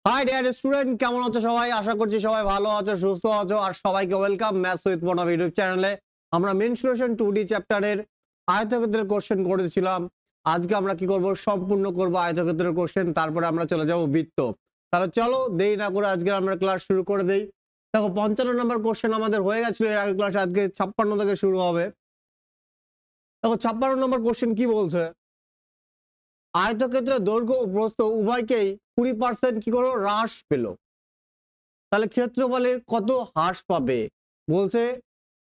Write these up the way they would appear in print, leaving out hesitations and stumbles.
High dear student, কেমন আছো সবাই? আশা করছি সবাই ভালো আছো, সুস্থ আছো। আর সবাইকে welcome maths with Pranab YouTube চ্যানেলে। আমরা মেনসুরেশন 2D চ্যাপ্টারের আয়তক্ষেত্রের কোশ্চেন করেছিলাম। আজকে আমরা কি করব? সম্পূর্ণ করব আয়তক্ষেত্রের কোশ্চেন, তারপরে আমরা চলে যাব বৃত্ত। তাহলে চলো দেরি না করে আজকে আমরা ক্লাস শুরু করে দেই। দেখো 55 নম্বর কোশ্চেন আমাদের হয়ে গেছিল এর আগের ক্লাস, আজকে 56 থেকে শুরু হবে। দেখো 56 নম্বর কোশ্চেন কি বলছে, আয়তক্ষেত্রের দৈর্ঘ্য ও প্রস্থ উভয়কেই 20% কি করো হ্রাস পেল। তাহলে ক্ষেত্রফলের কত হ্রাস পাবে? বলছে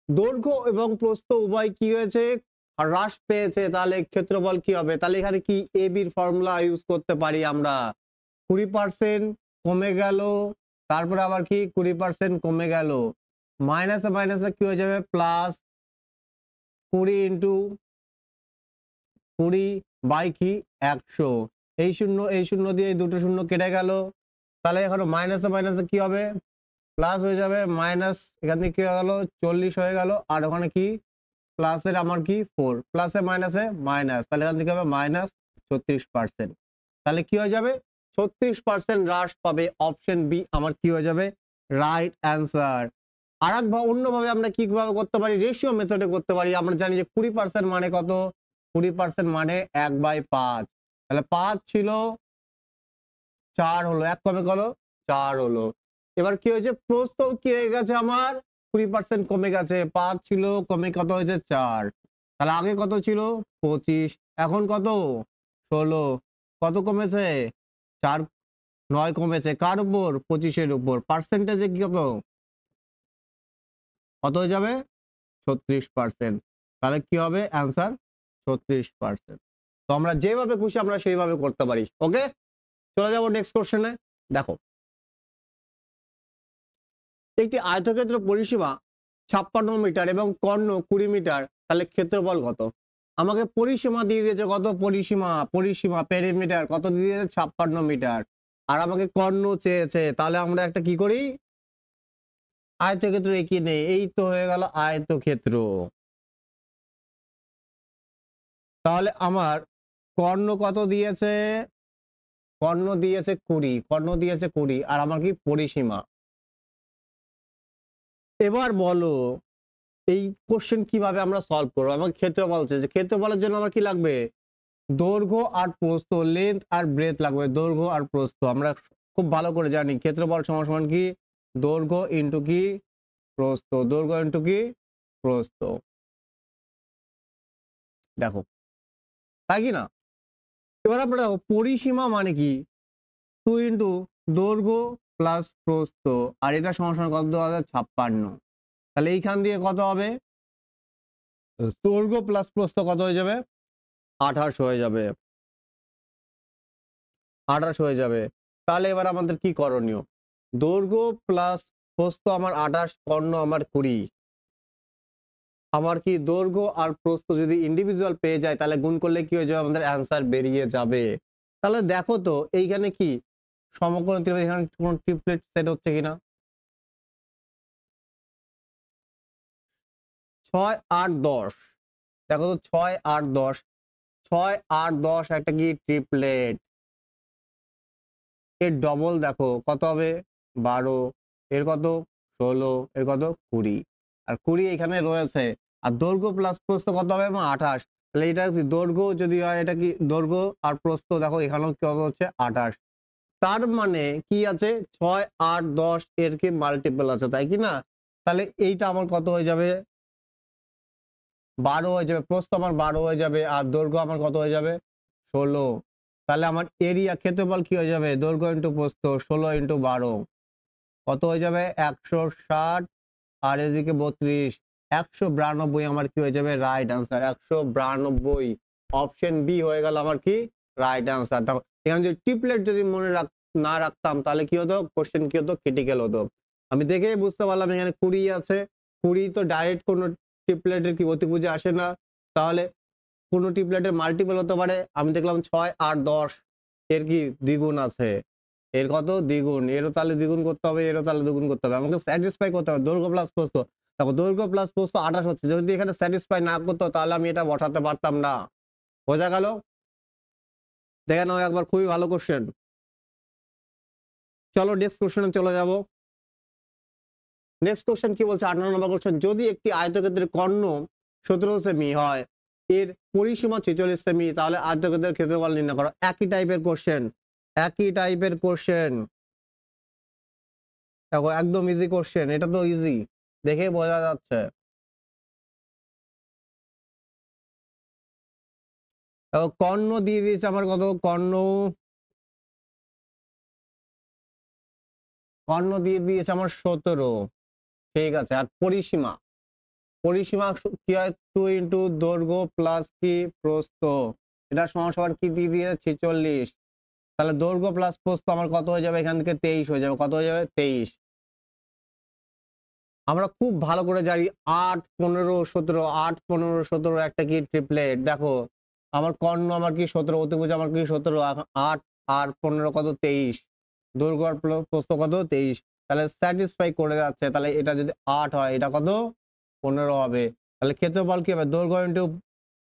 দৈর্ঘ্য এবং প্রস্থ উভয় কি হয়েছে? হ্রাস পেয়েছে। তাহলে ক্ষেত্রফল কি হবে? তাহলে এখানে কি এ বির ফর্মুলা ইউজ করতে পারি আমরা। 20% কমে গেল, তারপরে আবার কি 20% কমে গেল, মাইনাসে মাইনাসে কি হয়ে যাবে প্লাস 20 ইন্টু 20 বাই কি 100। এই শূন্য দিয়ে এই দুটো শূন্য কেটে গেল। তাহলে এখানে মাইনাসে মাইনাসে কি হবে? প্লাস হয়ে যাবে, মাইনাস এখান থেকে কি হয়ে গেল 40 হয়ে গেল, আর ওখানে কি প্লাসের আমার কি 4, প্লাসে মাইনাসে মাইনাস, তাহলে এখান থেকে হবে মাইনাস 36%। তাহলে কি হয়ে যাবে? 36% হ্রাস পাবে। অপশন বি আমার কি হয়ে যাবে রাইট অ্যান্সার। আর এক অন্যভাবে আমরা কিভাবে করতে পারি? রেশিও মেথডে করতে পারি। আমরা জানি যে 20% মানে কত? 20% মানে 1/5। তাহলে 5 ছিল 4 হলো, 1 কমে গেল 4 হলো। এবার কি হয়েছে? প্রস্থ কি হয়ে গেছে আমার? 20% কমে গেছে। 5 ছিল, কমে কত হয়েছে 4। তাহলে আগে কত ছিল? 25, এখন কত 16। কত কমেছে? 4 9 কমেছে। কার উপর? 25 এর উপর। পার্সেন্টেজে কি কত কত হয়ে যাবে? 36%। তাহলে কি হবে অ্যান্সার? 36%। তো আমরা যেভাবে খুশি আমরা সেইভাবে করতে পারি। ওকে, চলে যাব নেক্সট কোশ্চেনে। দেখো একটি আয়তক্ষেত্র পরিসীমা 56 মিটার এবং কর্ণ 20 মিটার, তাহলে ক্ষেত্রফল কত? আমাকে পরিসীমা দিয়ে দিয়েছে, কত পরিসীমা পেরিমিটার কত দিয়ে দিয়েছে? 56 মিটার। আর আমাকে কর্ণ চেয়েছে। তাহলে আমরা একটা কি করি, আয়তক্ষেত্র এঁকে নেই। এই তো হয়ে গেল আয়তক্ষেত্র। তাহলে আমার কর্ণ কত দিয়েছে? কর্ণ দিয়েছে 20, কর্ণ দিয়েছে 20, আর আমার কি পরিসীমা। এবার বলো এই কোশ্চেন কিভাবে আমরা সলভ করবো? আমাকে ক্ষেত্রফল চেয়েছে। ক্ষেত্রফলের জন্য আমার কি লাগবে? দৈর্ঘ্য আর প্রস্থ, লেন্থ আর ব্রেথ লাগবে। দৈর্ঘ্য আর প্রস্থ আমরা খুব ভালো করে জানি, ক্ষেত্রফল সমান সমান কি দৈর্ঘ্য ইন্টু কি প্রস্থ, দৈর্ঘ্য ইন্টু কি প্রস্থ। দেখো তাই কি না? এবার আমরা দেখো পরিসীমা মানে কি 2 ইন্টু দৈর্ঘ্য প্লাস প্রস্থ, আর এটা সমান সমান কত দেওয়া আছে? 56। তাহলে এইখান দিয়ে কত হবে? দৈর্ঘ্য প্লাস প্রস্থ কত হয়ে যাবে? 28 হয়ে যাবে। 28 হয়ে যাবে। তাহলে এবার আমাদের কি করণীয়? দৈর্ঘ্য প্লাস প্রস্থ আমার 28, কর্ণ আমার 20। আমার কি দৈর্ঘ্য আর প্রস্থ যদি ইন্ডিভিজুয়াল পেয়ে যায় তাহলে গুণ করলে কি হয়ে যাবে? আমাদের অ্যান্সার বেরিয়ে যাবে। তাহলে দেখো তো এইখানে কি সমকোণ ত্রিভুজ, এখানে কোন ট্রিপলেট সেট হচ্ছে কিনা। 6 8 10, দেখো তো 6 8 10, 6 8 10 একটা কি ট্রিপলেট। এর ডবল দেখো কত হবে? 12, এর কত 16, এর কত 20, আর 20 এখানে রয়েছে। আর দৈর্ঘ্য প্লাস প্রস্থ কত হবে? 28। তাহলে এটা দৈর্ঘ্য যদি হয়, এটা কি দৈর্ঘ্য আর প্রস্থ দেখো এখানেও কত হচ্ছে 28। তার মানে কি আছে? 6 8 10 এর কি মাল্টিপল আছে, তাই কি না? তাহলে এইটা আমার কত হয়ে যাবে? 12 হয়ে যাবে। প্রস্থ আমার 12 হয়ে যাবে, আর দৈর্ঘ্য আমার কত হয়ে যাবে? 16। তাহলে আমার এরিয়া ক্ষেত্রফল কি হয়ে যাবে? দৈর্ঘ্য ইন্টু প্রস্থ 16 ইন্টু 12 কত হয়ে যাবে? 160, আর এদিকে 32, 192 আমার কি হয়ে যাবে? Right answer 192। অপশন বি হয়ে গেল আমার কি রাইট আনসার। দেখো এখানে যদি ট্রিপলেট যদি মনে না রাখতাম তাহলে কি হতো? কোশ্চেন কি হতো? ক্রিটিক্যাল হতো। আমি দেখেই বুঝতে পারলাম এখানে 20 আছে। 20 তো ডাইরেক্ট কোনো ট্রিপলেটের কি অতিভুজে আসে না। তাহলে কোনো ট্রিপলেটের মাল্টিপল হতে পারে। আমি দেখলাম 6 8 10 এর কি দ্বিগুণ আছে। এর কত? দ্বিগুণ। এরও তাহলে দ্বিগুণ করতে হবে, এরও তাহলে দ্বিগুণ করতে হবে। আমাকে স্যাটিসফাই করতে হবে দৈর্ঘ্য প্লাস প্রস্থ। দেখো দৈর্ঘ্য প্লাস প্রস্থ 28 হচ্ছে। যদি এখানে স্যাটিসফাই না করতো তাহলে আমি এটা বসাতে পারতাম না। বোঝা গেল? দেখে নাও একবার, খুবই ভালো কোশ্চেন। চলো নেক্সট কোশ্চেনে চলে যাব। নেক্সট কোশ্চেন কি বলছে, 18 নম্বর কোশ্চেন, যদি একটি আয়তক্ষেত্রের কর্ণ 17 সেমি হয়, এর পরিসীমা 46 সেমি, তাহলে আয়তক্ষেত্রের ক্ষেত্রফল নির্ণয় করো। একই টাইপের কোশ্চেন, একই টাইপের কোশ্চেন। দেখো একদম ইজি কোশ্চেন, এটা তো ইজি, দেখে বোঝা যাচ্ছে। দেখো কর্ণ দিয়ে দিয়েছে আমার কত, কর্ণ কর্ণ দিয়ে দিয়েছে আমার 17। ঠিক আছে, আর পরিসীমা, পরিসীমা কি হয়, 2 ইন্টু দৈর্ঘ্য প্লাস কি প্রস্থ, এটা সমান সমান কি দিয়ে দিয়ে 46। তাহলে দৈর্ঘ্য প্লাস প্রস্থ আমার কত হয়ে যাবে, এখান থেকে 23 হয়ে যাবে। কত হয়ে যাবে, 23। আমরা খুব ভালো করে জানি 8 15 17, 8 15 17 একটা কি ট্রিপলেট। দেখো আমার কর্ণ আমার কি 17, অতিভুজ আমার কি 17, 8 আর 15 কত 23, দৈর্ঘ্য আর প্রস্থ কত 23। তাহলে স্যাটিসফাই করে যাচ্ছে। তাহলে এটা যদি 8 হয়, এটা কত 15 হবে। তাহলে ক্ষেত্রফল কি হবে, দৈর্ঘ্য ইন্টু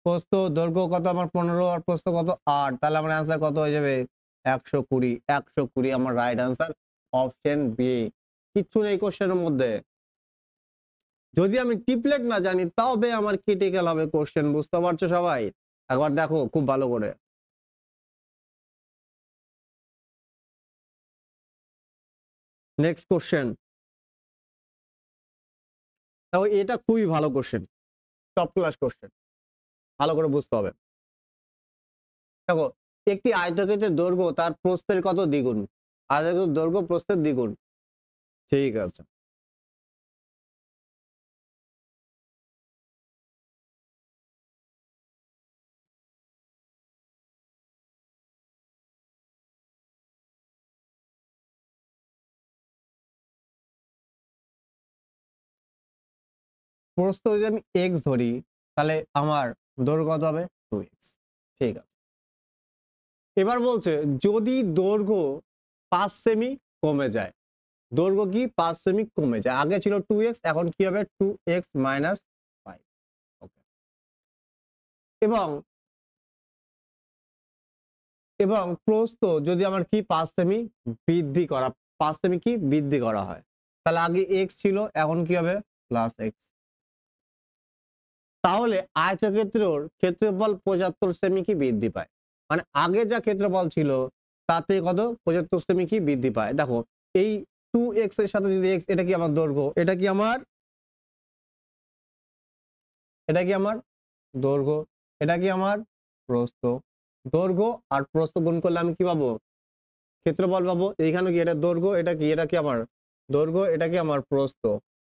প্রস্থ, দৈর্ঘ্য কত আমার 15 আর প্রস্থ কত 8, তাহলে আমার অ্যান্সার কত হয়ে যাবে 120। 120 আমার রাইট অ্যান্সার, অপশন বি। কিচ্ছু নেই কোশ্চেনের মধ্যে। যদি আমি টিপলেট না জানি তবে আমার ক্রিটিক্যাল হবে কোশ্চেন, বুঝতে পারছো সবাই? একবার দেখো খুব ভালো করে। নেক্সট কোশ্চেন, দেখো এটা খুবই ভালো কোশ্চেন, টপ ক্লাস কোশ্চেন, ভালো করে বুঝতে হবে। দেখো একটি আয়তক্ষেত্রের দৈর্ঘ্য তার প্রস্থের কত দ্বিগুণ, আয়তক্ষেত্রের দৈর্ঘ্য প্রস্থের দ্বিগুণ। ঠিক আছে, প্রস্থ যদি আমি এক্স ধরি, তাহলে আমার দৈর্ঘ্য কত হবে 2x। ঠিক আছে, এবার বলছে যদি দৈর্ঘ্য 5 সেমি কমে যায়, দৈর্ঘ্য কি 5 সেমি কমে যায়, আগে ছিল 2x, এখন কি হবে 2x মাইনাস 5। ওকে, এবং এবং প্রস্থ যদি আমার কি 5 সেমি বৃদ্ধি করা, 5 সেমি কি বৃদ্ধি করা হয়, তাহলে আগে x ছিল, এখন কি হবে প্লাস x। তাহলে আয়তক্ষেত্রের ক্ষেত্রফল 75 সেমি কি বৃদ্ধি পায়। মানে আগে যা ক্ষেত্রফল ছিল তাতে কত 75 সেমি কি বৃদ্ধি পায়। দেখো এই 2x এর সাথে যদি x, এটা কি আমার দৈর্ঘ্য, এটা কি আমার, এটা কি আমার দৈর্ঘ্য, এটা কি আমার প্রস্থ। দৈর্ঘ্য আর প্রস্থ গুণ করলে আমি কি পাবো, ক্ষেত্রফল পাবো। এইখানে কি এটা দৈর্ঘ্য, এটা কি, এটা কি আমার দৈর্ঘ্য, এটা কি আমার প্রস্থ,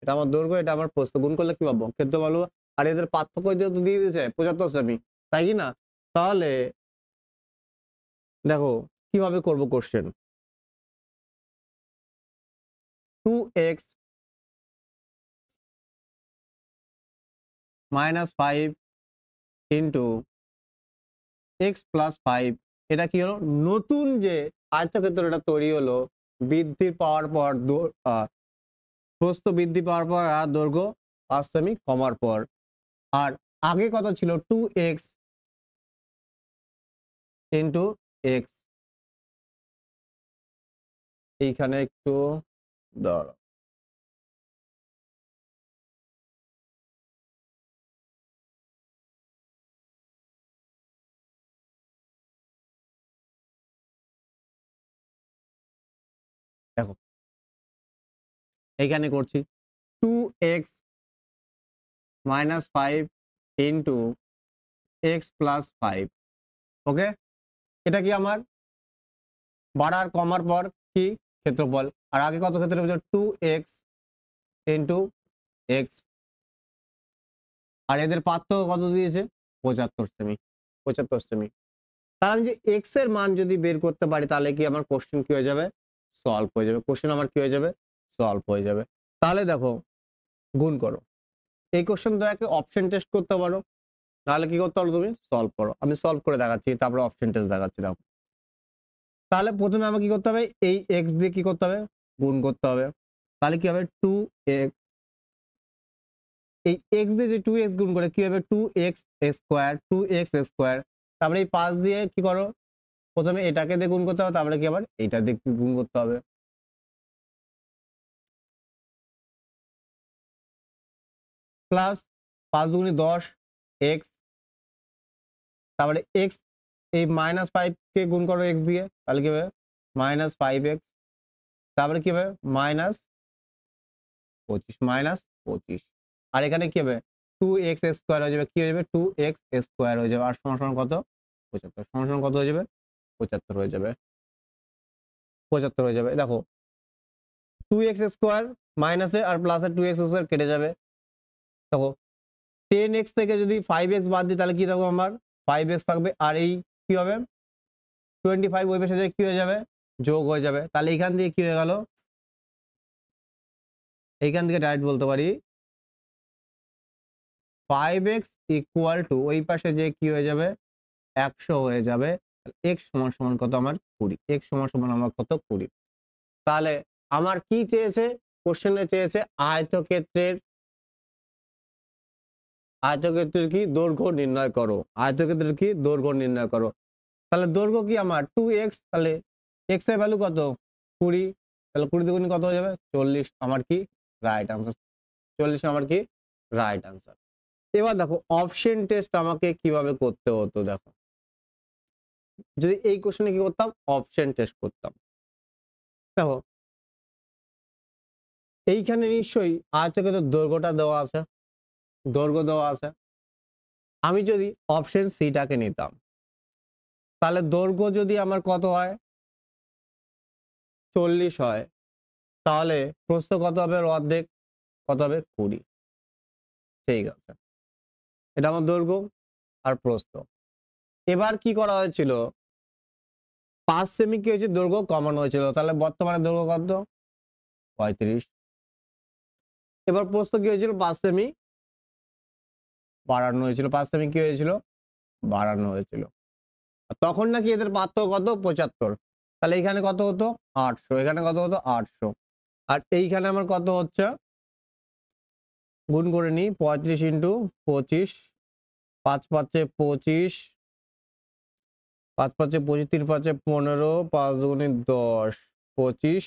এটা আমার দৈর্ঘ্য, এটা আমার প্রস্থ, গুণ করলে কি পাবো, ক্ষেত্রফল। আর এদের পার্থক্য যেহেতু দিয়ে দিয়েছে 75 সেমি, তাই কি না? তাহলে দেখো কিভাবে করব question, 2x minus 5 into x plus 5, এটা কি হলো, নতুন যে আয়তক্ষেত্র এটা তৈরি হলো, বৃদ্ধি পাওয়ার পর প্রস্থ বৃদ্ধি পাওয়ার পর আর দৈর্ঘ্য 5 সেমি কমার পর। আর আগে কত ছিল 2x ইন্টু x, এইখানে একটু দাঁড়াও, দেখো এইখানে করছি 2x minus 5 into x plus 5। ওকে, এটা কি আমার বাড়ার কমার পর কি ক্ষেত্রফল, আর আগে কত ক্ষেত্রফল 2x ইন্টু x, আর এদের পার্থক্য কত দিয়েছে 75 সেমি, 75 সেমি। তাহলে আমি যে x এর মান যদি বের করতে পারি, তাহলে কি আমার কোশ্চেন কি হয়ে যাবে, সলভ হয়ে যাবে। কোশ্চেন আমার কি হয়ে যাবে, সলভ হয়ে যাবে। তাহলে দেখো গুণ করো, এই কোশ্চেন তো একে অপশন টেস্ট করতে পারো, নাহলে কি করতে পারো তুমি সলভ করো। আমি সলভ করে দেখাচ্ছি, তারপরে অপশন টেস্ট দেখাচ্ছি। দেখো তাহলে প্রথমে আমাকে কি করতে হবে, এই x দিয়ে কি করতে হবে, গুণ করতে হবে। তাহলে কি হবে 2x, এই x দিয়ে যে 2x গুণ করে কি হবে 2x স্কয়ার, 2x স্কয়ার। তারপরে এই 5 দিয়ে কি করো, প্রথমে এটাকে দিয়ে গুণ করতে হবে, তারপরে কি আবার এইটা দিয়ে গুণ করতে হবে। প্লাস 5 দুগুণে 10 এক্স, তারপরে এক্স এই -5 কে গুণ করো এক্স দিয়ে, তাহলে কি হবে -5x, তারপরে কি হবে -25 আর এখানে কি হবে 2x স্কয়ার হয়ে যাবে, কি হয়ে যাবে 2x স্কয়ার হয়ে যাবে, আর সমান সমান কত 75, সমান সমান কত হয়ে যাবে 75 হয়ে যাবে, 75 হয়ে যাবে। দেখো 2x স্কয়ার মাইনাসে আর প্লাসে 2x স্কয়ার কেটে যাবে। দেখো 10x থেকে যদি 5x বাদ দিই তাহলে কি থাকবে আমার 5x থাকবে, আর এই কি হবে 25 ওই পাশে কি হয়ে যাবে যোগ হয়ে যাবে, তাহলে এখান থেকে কি হয়ে গেল, এইখান থেকে ডাইরেক্ট বলতে পারি 5x ইকুয়াল টু ওই পাশে যে কি হয়ে যাবে 100 হয়ে যাবে, x সমান সমান কত আমার 20, x সমান সমান আমার কত 20। তাহলে আমার কি চেয়েছে, কোশ্চেনে চেয়েছে আয়তক্ষেত্রের কি দৈর্ঘ্য নির্ণয় করো, আয়তক্ষেত্রের কি দৈর্ঘ্য নির্ণয় করো। তাহলে দৈর্ঘ্য কি আমার 2x, তাহলে x এর ভ্যালু কত 20, তাহলে 20 দুগুণ কত হয়ে যাবে 40, আমার কি রাইট আনসার, 40 আমার কি রাইট আনসার। এবার দেখো অপশন টেস্ট আমাকে কিভাবে করতে হতো, দেখো যদি এই কোশ্চেনে কি করতাম অপশন টেস্ট করতাম। দেখো এইখানে নিশ্চয়ই আয়তক্ষেত্রের দৈর্ঘ্যটা দেওয়া আছে, দৈর্ঘ্য দেওয়া আছে, আমি যদি অপশন সিটাকে নিতাম তাহলে দৈর্ঘ্য যদি আমার কত হয় 40 হয়, তাহলে প্রস্থ কত হবে অর্ধেক, কত হবে 20, ঠিক আছে, এটা আমার দৈর্ঘ্য আর প্রস্থ। এবার কি করা হয়েছিল 5 সেমি কি হয়েছে দৈর্ঘ্য কমানো হয়েছিল, তাহলে বর্তমানে দৈর্ঘ্য কত 35। এবার প্রস্থ কি হয়েছিল 5 সেমি বাড়ানো হয়েছিল, 5 সেমি কি হয়েছিল বাড়ানো হয়েছিল, তখন নাকি এদের পার্থক্য কত 75, তাহলে এইখানে কত হতো 800, এখানে কত হতো 800, আর এইখানে আমার কত হচ্ছে গুণ করে নি 35 ইন্টু 25, 5 5 25, 5 5 25, 3 5 15, 5 দুগুণে 10 25,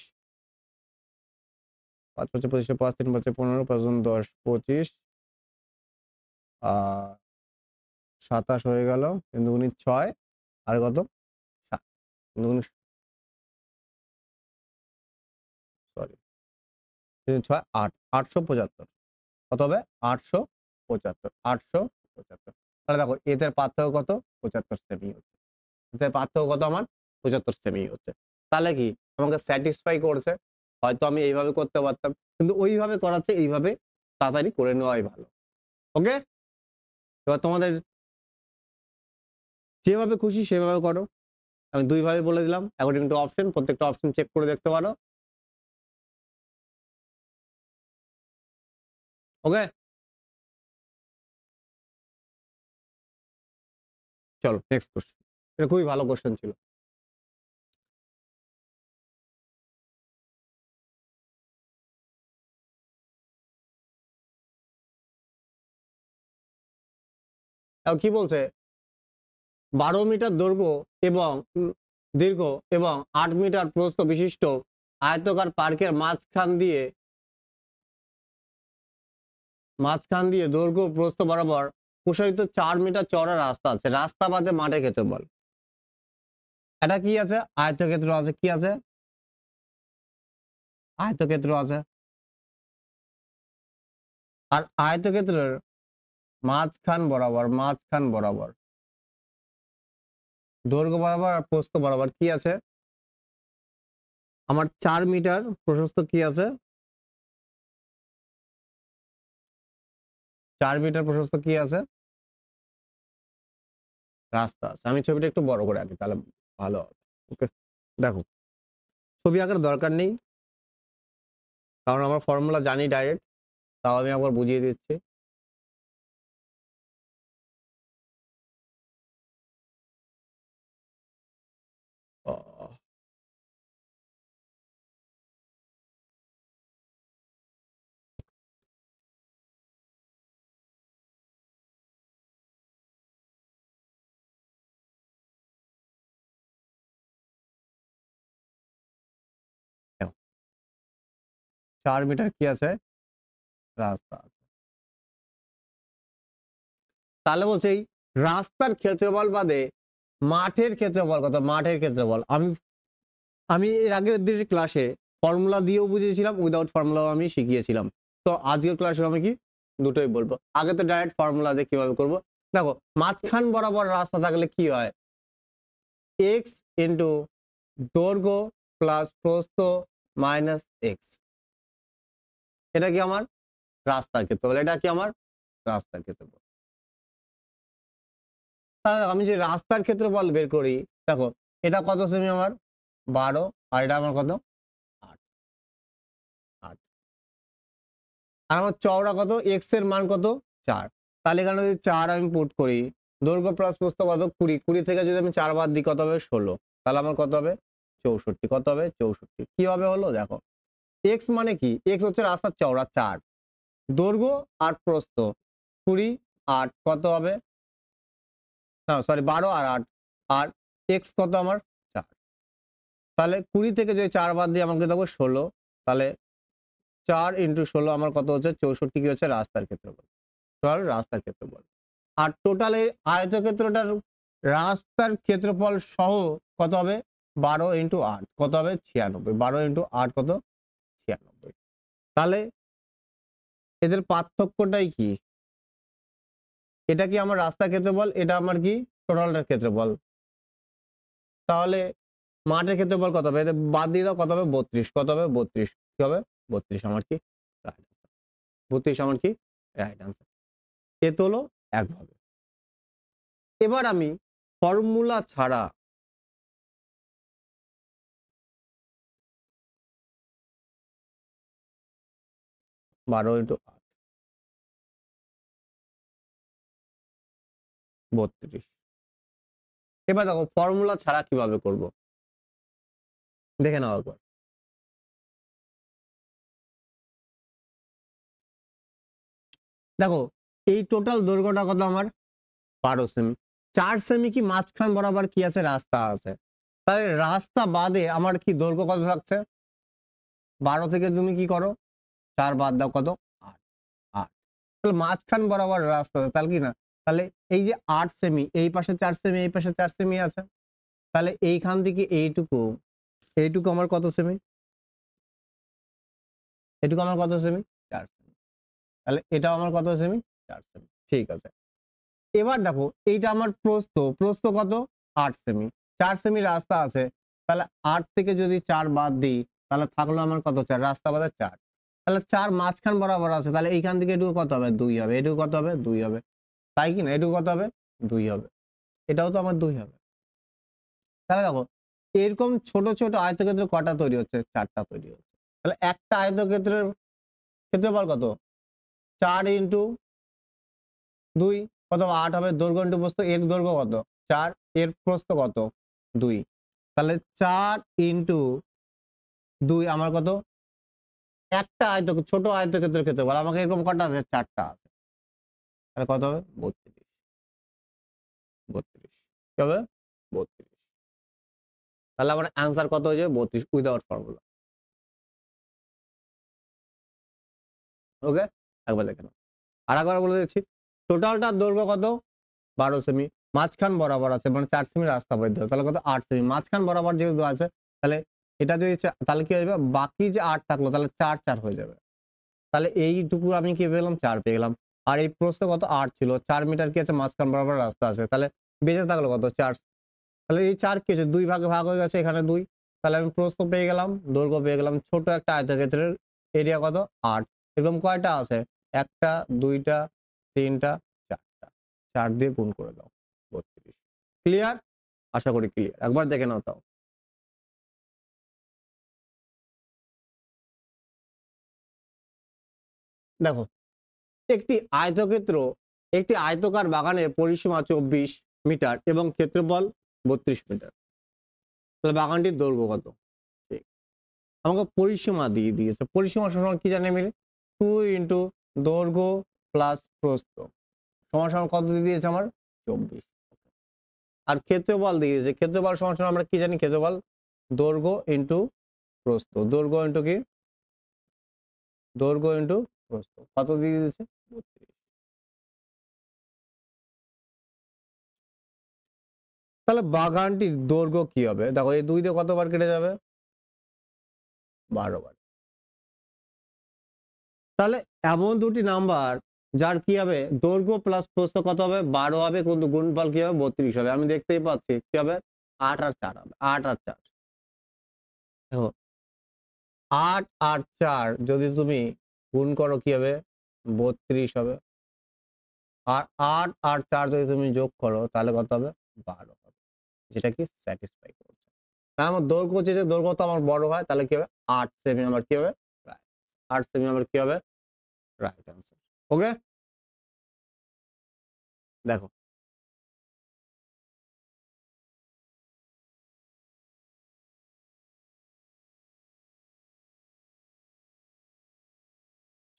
5 5 25, 5 3 5 15, 5 দুগুণে 10 25, আর 27 হয়ে গেল, 3 দুগুণে 6 আর কত 7, 3 দুগুণে সরি 3 6 8, 875 কত হবে 875, 875। তাহলে দেখো এদের পার্থক্য কত 75 সেমি হচ্ছে, এদের পার্থক্য কত আমার 75 সেমি হচ্ছে। তাহলে কি আমাকে স্যাটিসফাই করছে, হয়তো আমি এইভাবে করতে পারতাম, কিন্তু ওইভাবে করাচ্ছে এইভাবে তাড়াতাড়ি করে নেওয়াই ভালো। ওকে, এবার তোমাদের যেভাবে খুশি সেভাবে করো, আমি দুইভাবে বলে দিলাম অ্যাকর্ডিং টু অপশন, প্রত্যেকটা অপশন চেক করে দেখতে পারো। ওকে, চলো নেক্সট কোশ্চেন, এটা খুবই ভালো কোশ্চেন ছিল। কি বলছে 12 মিটার দৈর্ঘ্য এবং দীর্ঘ এবং 8 মিটার প্রস্থ বিশিষ্ট আয়তকার পার্কের মাঝখান দিয়ে দৈর্ঘ্য প্রস্থ বরাবর প্রসারিত 4 মিটার চওড়া রাস্তা আছে, রাস্তা বাদে মাঠের ক্ষেত্রফল। এটা কি আছে আয়তক্ষেত্র আছে, কি আছে আয়তক্ষেত্র আছে, আর আয়তক্ষেত্রের মাঝখান বরাবর দৈর্ঘ্য বরাবর আর প্রস্থ বরাবর কি আছে আমার 4 মিটার প্রশস্ত কি আছে 4 মিটার প্রশস্ত কি আছে রাস্তা আছে। আমি ছবিটা একটু বড় করে আঁকি তাহলে ভালো হবে। ওকে, দেখো ছবি আঁকার দরকার নেই কারণ আমার ফর্মুলা জানি ডাইরেক্ট, তাও আমি একবার বুঝিয়ে দিচ্ছি। আহ, 4 মিটার কি আছে রাস্তা আছে। তাহলে বলছে এই রাস্তার ক্ষেত্রফল বাদে মাঠের ক্ষেত্রফল কত, মাঠের ক্ষেত্রফল আমি এর আগের দিনের ক্লাসে ফর্মুলা দিয়েও বুঝিয়েছিলাম, উইদাউট ফর্মুলাও আমি শিখিয়েছিলাম। তো আজকের ক্লাসে আমি কি দুটোই বলবো। আগে তো ডাইরেক্ট ফর্মুলা দিয়ে কিভাবে করব। দেখো মাঝখান বরাবর রাস্তা থাকলে কি হয়, এক্স ইন্টু দৈর্ঘ্য প্লাস প্রস্থ মাইনাস এক্স, এটা কি আমার রাস্তার ক্ষেত্রফল, এটা কি আমার রাস্তার ক্ষেত্রফল। তাহলে আমি যে রাস্তার ক্ষেত্রফল বের করি, দেখো এটা কত সেমি আমার 12, আর এটা আমার কত 8, আর আমার চওড়া কত, এক্স এর মান কত 4। তাহলে এখানে যদি 4 আমি পুট করি, দৈর্ঘ্য প্লাস প্রস্থ কত 20, 20 থেকে যদি আমি 4 বাদ দিই কত হবে 16, তাহলে আমার কত হবে 64, কত হবে 64। কিভাবে হলো দেখো, এক্স মানে কি, এক্স হচ্ছে রাস্তার চওড়া 4, দৈর্ঘ্য আর প্রস্থ 20 8 কত হবে, না সরি 12 আর 8, আর এক্স কত আমার 4। তাহলে 20 থেকে যদি 4 বাদ দিই আমাকে দেবো 16, তাহলে 4 ইন্টু 16 আমার কত হচ্ছে 64, কি হচ্ছে রাস্তার ক্ষেত্রফল, টোটাল রাস্তার ক্ষেত্রফল। আর টোটাল এই আয়তক্ষেত্রটার রাস্তার ক্ষেত্রফল সহ কত হবে 12 ইন্টু 8, কত হবে 96, 12 ইন্টু 8 কত 96। তাহলে এদের পার্থক্যটাই কি, এটা কি আমার রাস্তার ক্ষেত্রফল, এটা আমার কি টোটালটার ক্ষেত্রফল। তাহলে মাঠের ক্ষেত্রফল কত হবে, এদের বাদ দিয়ে দাও কত হবে 32, কত হবে 32, কি হবে 32 আমার কি রাইট, 32 আমার কি রাইট আনসার। এ তো হলো একভাবে। এবার আমি ফর্মুলা ছাড়া বারো ইন্টু 32, এবার দেখো ফর্মুলা ছাড়া কিভাবে করব দেখে নাও একবার। দেখো এই টোটাল দৈর্ঘ্যটা কত আমার 12 সেমি, 4 সেমি কি মাঝখান বরাবর কি আছে রাস্তা আছে, তাহলে রাস্তা বাদে আমার কি দৈর্ঘ্য কত থাকছে, 12 থেকে তুমি কি করো 4 বাদ দাও কত 8, 8, তাহলে মাঝখান বরাবর রাস্তা আছে, তাহলে কি না, তাহলে এই যে 8 সেমি এই পাশে 4 সেমি এই পাশে 4 সেমি আছে, তাহলে এইখান থেকে এইটুকু এইটুকু আমার কত সেমি, এটুকু আমার কত সেমি 4 সেমি, তাহলে এটাও আমার কত সেমি 4 সেমি, ঠিক আছে। এবার দেখো এইটা আমার প্রস্থ, প্রস্থ কত 8 সেমি, 4 সেমি রাস্তা আছে, তাহলে 8 থেকে যদি 4 বাদ দিই তাহলে থাকলো আমার কত 4, রাস্তা বাদে 4, তাহলে 4 মাঝখান বরাবর আছে, তাহলে এইখান থেকে এটুকু কত হবে 2 হবে, এটুকু কত হবে 2 হবে, তাই কি না, এটুকু কত হবে 2 হবে, এটাও তো আমার 2 হবে। তাহলে দেখো এরকম ছোট ছোট আয়তক্ষেত্র কটা তৈরি হচ্ছে, 4টা তৈরি হচ্ছে। তাহলে একটা আয়তক্ষেত্রের ক্ষেত্রফল কত 4 ইন্টু 2 কত 8 হবে, দৈর্ঘ্য ইন্টু প্রস্থ, এর দৈর্ঘ্য কত 4, এর প্রস্থ কত 2, তাহলে 4 ইন্টু 2 আমার কত, একটা ছোট আয়তক্ষেত্রের ক্ষেত্রফল আমাকে এরকম কটা আছে 4টা আছে, তাহলে কত হবে 32, 32 কি হবে 32, তাহলে আমার অ্যান্সার কত হয়ে যাবে 32 উইদাউট ফর্মুলা। ওকে একবার দেখে নাও, আর একবার বলে দিচ্ছি, টোটালটার দৈর্ঘ্য কত 12 সেমি, মাঝখান বরাবর আছে মানে 4 সেমি রাস্তা বৈধ, তাহলে কত 8 সেমি, মাঝখান বরাবর যেহেতু আছে তাহলে এটা যদি তাহলে কি হয়ে যাবে, বাকি যে 8 থাকলো তাহলে 4 4 হয়ে যাবে, তাহলে এইটুকু আমি কি পেলাম 4 পেয়ে গেলাম। আর এই প্রস্থ কত 8 ছিল, 4 মিটার কি আছে মাঝখান বরাবর রাস্তা আছে, তাহলে বেঁচে থাকলো কত 4, তাহলে এই 4 কি আছে 2 ভাগে ভাগ হয়ে গেছে, এখানে 2, তাহলে আমি প্রস্থ পেয়ে গেলাম, দৈর্ঘ্য পেয়ে গেলাম, ছোট একটা আয়তক্ষেত্রের এরিয়া কত 8, এরকম কয়টা আছে 1টা 2টা 3টা 4টা, 4 দিয়ে গুণ করে দাও 32, ক্লিয়ার, আশা করি ক্লিয়ার, একবার দেখে নাও তাও। দেখো একটি আয়তক্ষেত্র, একটি আয়তকার বাগানের পরিসীমা 24 মিটার এবং ক্ষেত্রফল 32 মিটার, তাহলে বাগানটির দৈর্ঘ্য কত, ঠিক। আমাকে পরিসীমা দিয়ে দিয়েছে, পরিসীমা সমান কি জানি আমি 2 ইন্টু দৈর্ঘ্য প্লাস প্রস্থ সমান সমান কত দিয়ে দিয়েছে আমার 24, আর ক্ষেত্রফল দিয়ে দিয়েছে, ক্ষেত্রফল সমান সমান আমরা কি জানি, ক্ষেত্রফল দৈর্ঘ্য ইন্টু প্রস্থ, দৈর্ঘ্য ইন্টু কি দৈর্ঘ্য ইন্টু প্রস্থ কত দিয়ে দিয়েছে 32, তাহলে বাগানটির দৈর্ঘ্য কি হবে? দেখো এই 2 দিয়ে কতবার কেটে যাবে? 12 বার। তাহলে এমন দুটি নাম্বার যার কি হবে দৈর্ঘ্য প্লাস প্রস্থ কত হবে? 12 হবে, কিন্তু গুণফল কি হবে? 32 হবে। আমি দেখতেই পাচ্ছি কি হবে? 8 আর 4 হবে। 8 আর 4 দেখো 8 আর 4 যদি তুমি গুণ করো কি হবে? 32 হবে। আর 8 আর 4 যদি তুমি যোগ করো তাহলে কত হবে? 12 হবে। যেটা কি স্যাটিসফাই করছে। তাহলে আমার দৈর্ঘ্য চেয়েছে, দৈর্ঘ্য তো আমার বড় হয়, তাহলে কি হবে? 8 সেমি আমার কি হবে? রাইট। 8 সেমি আমার কি হবে? Right answer. ওকে? দেখো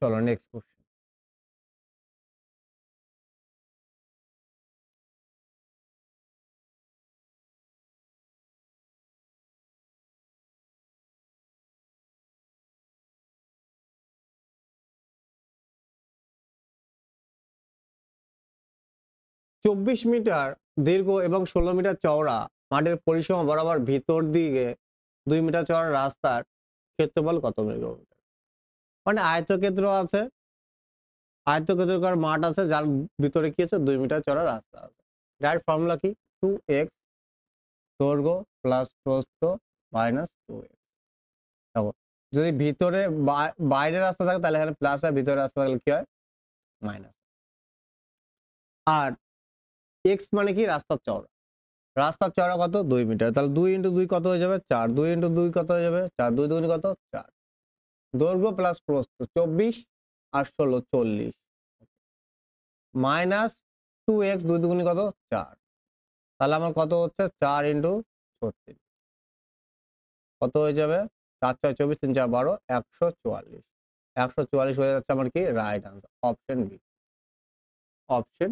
চলো নেক্সট কোয়েশ্চেন। 24 মিটার দীর্ঘ এবং 16 মিটার চওড়া মাঠের পরিসীমা বরাবর ভিতর দিকে 2 মিটার চওড়া রাস্তার ক্ষেত্রফল কত মিলিমিটার? মানে আয়তক্ষেত্র আছে, আয়তক্ষেত্রাকার মাঠ আছে যার ভিতরে কি আছে 2 মিটার চওড়া রাস্তা আছে। ডাইরেক্ট ফর্মুলা কি? 2x দৈর্ঘ্য প্লাস প্রস্থ মাইনাস 2x। দেখো যদি ভিতরে বাইরে রাস্তা থাকে তাহলে এখানে প্লাস হয়, ভিতরে রাস্তা থাকলে কি হয়? মাইনাস। আর x মানে কি? রাস্তার চওড়া। রাস্তার চওড়া কত? 2 মিটার। তাহলে 2 ইনটু 2 কত হয়ে যাবে? 4। 2 ইনটু 2 কত হয়ে যাবে? 4। 2 দুগুণে কত? 4। দৈর্ঘ্য প্লাস প্রস্থ 24 আর 16 40 মাইনাস 2x 2 দুগুণে কত? 4। তাহলে আমার কত হচ্ছে? 4 ইনটু 36 কত হয়ে যাবে? 4 6 24 3 4 12 144। 144 হয়ে যাচ্ছে আমার কি? Right answer option B. Option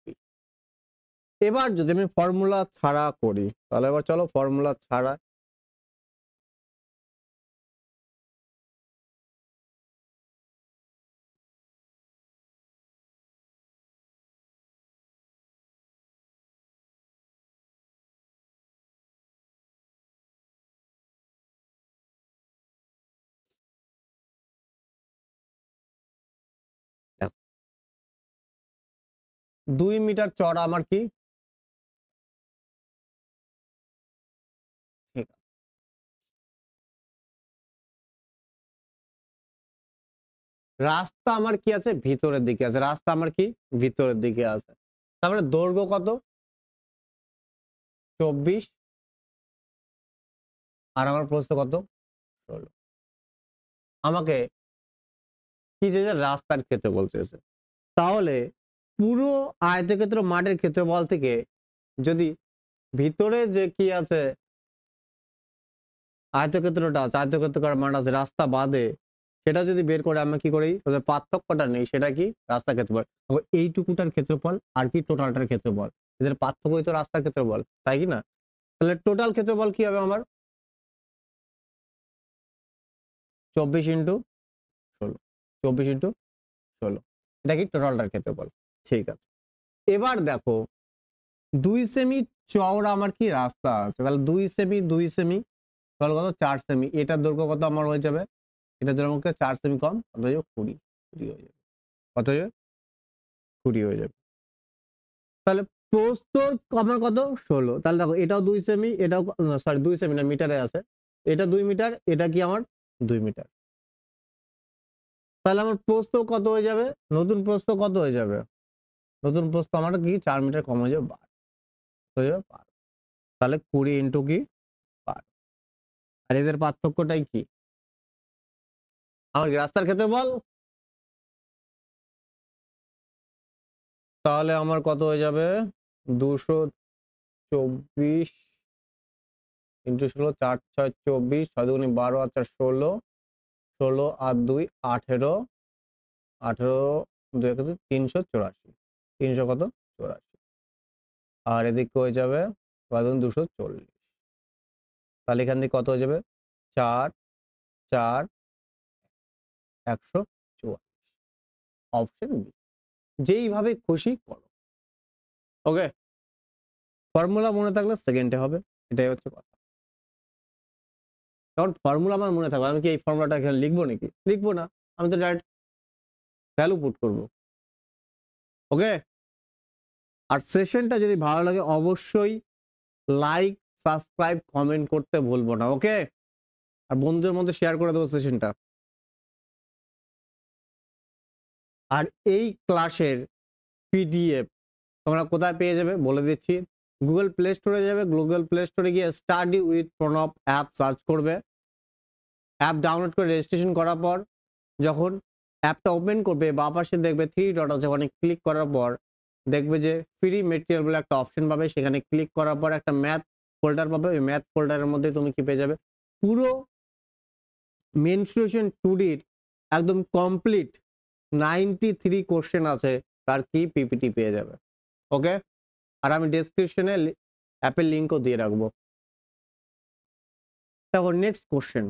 B. এবার যদি আমি ফর্মুলা ছাড়া করি তাহলে এবার চলো ফর্মুলা ছাড়া। দেখো 2 মিটার চওড়া আমার কি? ঠিক আছে। রাস্তা আমার কি আছে? ভিতরের দিকে আছে। রাস্তা আমার কি? ভিতরের দিকে আছে। তার মানে দৈর্ঘ্য কত? 24 আর আমার প্রস্থ কত? 16। আমাকে কি চেয়েছে? রাস্তার ক্ষেত্রফল চেয়েছে। তাহলে পুরো আয়তক্ষেত্র মাঠের ক্ষেত্রফল থেকে যদি ভিতরে যে কি আছে আয়তক্ষেত্রটা আছে, আয়তক্ষেত্রকার মাঠ আছে রাস্তা বাদে, সেটা যদি বের করে আমরা কি করি? ওদের পার্থক্যটা নেই, সেটা কি? রাস্তার ক্ষেত্রফল। এইটুকুটার ক্ষেত্রফল আর কি টোটালটার ক্ষেত্রফল। এদের পার্থক্যই তো রাস্তার ক্ষেত্রফল, তাই কি না? তাহলে টোটাল ক্ষেত্রফল কি হবে আমার? 24 ইনটু 16। 24 ইনটু 16। এটা কি টোটালটার ক্ষেত্রফল। ঠিক আছে। এবার দেখো 2 সেমি চওড়া আমার কি রাস্তা আছে। তাহলে 2 সেমি 2 সেমি তাহলে কত? 4 সেমি। এটার দৈর্ঘ্য কত আমার হয়ে যাবে? এটার দৈর্ঘ্য 4 সেমি কম কত হয়ে যাবে? 20 20 হয়ে যাবে। কত হয়ে যাবে? 20 হয়ে যাবে। তাহলে প্রস্থ আমার কত? 16। তাহলে দেখো এটাও 2 সেমি, এটাও সরি 2 সেমি না মিটারে আছে। এটা 2 মিটার, এটা কি আমার 2 মিটার। তাহলে আমার প্রস্থ কত হয়ে যাবে? নতুন প্রস্থ কত হয়ে যাবে? নতুন প্রস্থ আমার কি 4 মিটার কম হয়ে যাবে 12 হয়ে যাবে 12। তাহলে 20 ইনটু কি 12। আর এদের পার্থক্যটাই কি? আমার কি রাস্তার ক্ষেত্রে বল? তাহলে আমার কত হয়ে যাবে? 224 ইনটু 16 4 6 24 6 দুগুণে 12 আর 4 16 16 আর 2 18 18 2 কত? 384 300 কত? 84। আর এদিকে হয়ে যাবে 240। তাহলে এখান থেকে কত হয়ে যাবে? 4 4 144। Option B. যেইভাবে খুশি করো। ওকে। ফর্মুলা মনে থাকলে সেকেন্ডে হবে, এটাই হচ্ছে কথা। কারণ ফর্মুলা আমার মনে থাকবে, আমি কি এই ফর্মুলাটা এখানে লিখবো নাকি? লিখবো না, আমি তো ডাইরেক্ট ভ্যালু পুট করবো। ওকে, আর সেশনটা যদি ভালো লাগে অবশ্যই লাইক, সাবস্ক্রাইব, কমেন্ট করতে ভুলবো না। ওকে, আর বন্ধুদের মধ্যে শেয়ার করে দেবো সেশনটা। আর এই ক্লাসের পিডিএফ তোমরা কোথায় পেয়ে যাবে বলে দিচ্ছি। গুগল প্লে স্টোরে যাবে, গুগল প্লে স্টোরে গিয়ে study with Pranab app search করবে। অ্যাপ ডাউনলোড করে রেজিস্ট্রেশন করার পর যখন অ্যাপটা ওপেন করবে বা পাশে দেখবে 3 ডট আছে, ওখানে ক্লিক করার পর দেখবে যে ফ্রি মেটেরিয়াল বলে একটা অপশন পাবে, সেখানে ক্লিক করার পর একটা ম্যাথ ফোল্ডার পাবে। ওই ম্যাথ ফোল্ডারের মধ্যে তুমি কি পেয়ে যাবে, পুরো মেনস্ট্রুয়েশন 2ডির একদম কমপ্লিট 93 কোশ্চেন আছে, তার কি পিপিটি পেয়ে যাবে। ওকে, আর আমি ডেসক্রিপশনে অ্যাপের লিঙ্কও দিয়ে রাখবো। তারপর নেক্সট কোশ্চেন,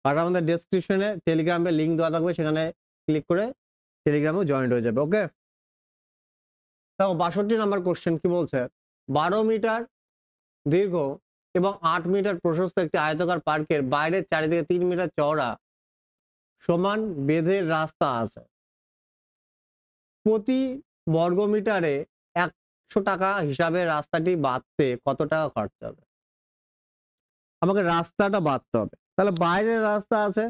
আর আমাদের ডেসক্রিপশনে টেলিগ্রামের লিঙ্ক দেওয়া থাকবে, সেখানে ক্লিক করে টেলিগ্রামেও জয়েন্ট হয়ে যাবে। ওকে, দেখো 62 নাম্বার কোশ্চেন কি বলছে, 12 মিটার দীর্ঘ এবং 8 মিটার প্রশস্ত একটি আয়তাকার পার্কের বাইরের চারিদিকে 3 মিটার চওড়া সমান বেধের রাস্তা আছে। প্রতি বর্গমিটারে 100 টাকা হিসাবে রাস্তাটি বাঁধতে কত টাকা খরচ হবে? আমাকে রাস্তাটা বাঁধতে হবে। তাহলে বাইরের রাস্তা আছে,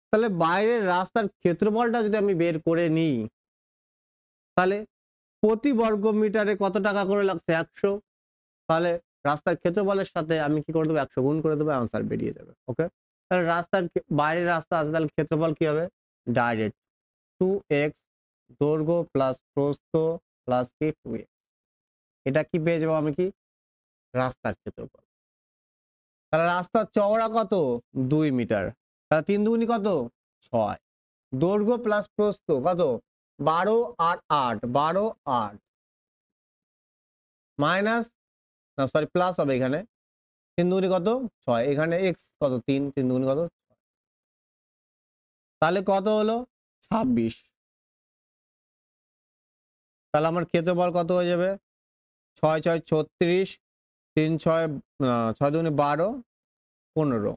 তাহলে বাইরের রাস্তার ক্ষেত্রফলটা যদি আমি বের করে নিই, তাহলে প্রতি বর্গমিটারে কত টাকা করে লাগছে? 100। তাহলে রাস্তার ক্ষেত্রফলের সাথে আমি কি করে দেবো? 100 গুণ করে দেবো, আনসার বেরিয়ে যাবে। ওকে, তাহলে রাস্তার বাইরের রাস্তা আছে, তাহলে ক্ষেত্রফল কি হবে? ডাইরেক্ট 2x দৈর্ঘ্য প্লাস প্রস্থ প্লাস কি 2x। এটা কি পেয়ে যাবো আমি? কি রাস্তার ক্ষেত্রফল। তাহলে রাস্তার চওড়া কত? 2 মিটার। তাহলে 3 দুগুনি কত? 6। দৈর্ঘ্য প্লাস প্রস্থ কত? 12 আর 8, 12 8 মাইনাস, না সরি প্লাস হবে এখানে। 3 দুগুনি কত? 6। এখানে x কত? 3, 3 দুগুনি কত? 6। তাহলে কত হলো? 26। তাহলে আমার ক্ষেত্রফল কত হয়ে যাবে? 6 6 36, 3 6 6 দুগুনি 12, 15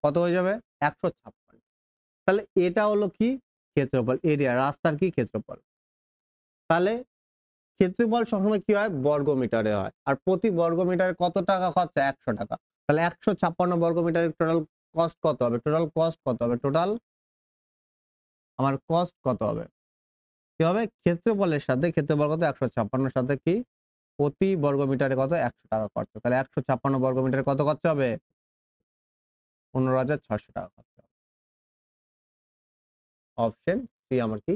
কত হয়ে যাবে? 156। তাহলে এটা হলো কি? ক্ষেত্রফল, এরিয়া, রাস্তার কি ক্ষেত্রফল। তাহলে ক্ষেত্রফল সবসময় কি হয়? বর্গমিটারে হয়। আর প্রতি বর্গমিটারে কত টাকা খরচা? 100 টাকা। তাহলে 156 বর্গমিটারের টোটাল কস্ট কত হবে? টোটাল কস্ট কত হবে? টোটাল আমার কস্ট কত হবে? কি হবে? ক্ষেত্রফলের সাথে ক্ষেত্রফল কত? 156 সাথে কি প্রতি বর্গমিটারে কত? 100 টাকা খরচা। তাহলে 156 বর্গমিটারে কত খরচা হবে? 15,600 টাকা খরচা হবে। অপশন সি আমার কি।